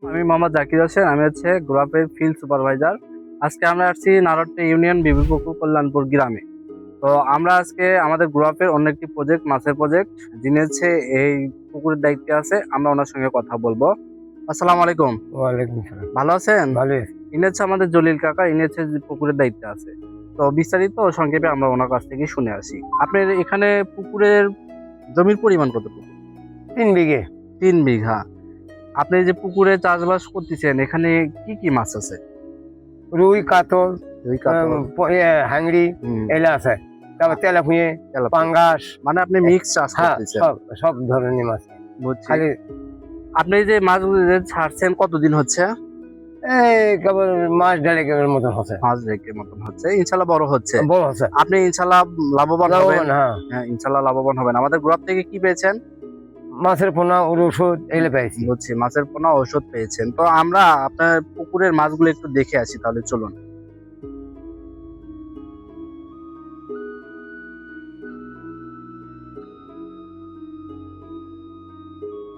আমি মোহাম্মদ জাকির হোসেন, আমি হচ্ছে গোলাপের ফিল্ড সুপারভাইজার। আজকে আমরা আসছি নারট্টে ইউনিয়ন বিবিপুকুর কল্যাণপুর গ্রামে। তো আমরা আজকে আমাদের গোলাপের অন্য একটি প্রজেক্ট, মাছের প্রজেক্ট, যিনি হচ্ছে এই পুকুরের দায়িত্বে আছে, আমরা ওনার সঙ্গে কথা বলবো। আসসালামু আলাইকুম। ওয়ালাইকুম সালাম। ভালো আছেন? ভালো। ইনি হচ্ছে আমাদের জলিল কাকা, ইনি হচ্ছে যে পুকুরের দায়িত্বে আছে। তো বিস্তারিত সংক্ষেপে আমরা ওনার কাছ থেকে শুনে আসি। আপনার এখানে পুকুরের জমির পরিমাণ কতটুকু? 3 বিঘে। 3 বিঘা। আপনি যে পুকুরে চাষবাস করতেছেন, এখানে কি কি মাছ আছে? রুই, কাতল, রুই, কাতল, হাংড়ি এলা আছে। তারপর তেলাপুঁয়ে, তেলাপিয়া। পাঙ্গাস। মানে আপনি মিক্স চাষ হ্যাঁ, করতেছেন। সব ধরনের মাছ। বুঝছি। খালি আপনি এই যে মাছগুলো যে ছাড়ছেন কতদিন হচ্ছে? কেবল মাছ ডালেকের মতন হচ্ছে। 5 রেকের মতন হচ্ছে, ইনশাল্লাহ বড় হচ্ছে। বড় হচ্ছে। আপনি ইনশাল্লাহ লাভবান হবেন। হ্যাঁ, হ্যাঁ, ইনশাল্লাহ লাভবান হবেন। আমাদের গোলাপ থেকে কি পেয়েছেন? মাছের পোনা ওর ওষুধ এগুলো পেয়েছি। বুঝছি, মাছের পোনা ঔষধ পেয়েছেন। তো আমরা আপনার পুকুরের মাছগুলো একটু দেখে আসি, তাহলে চলুন।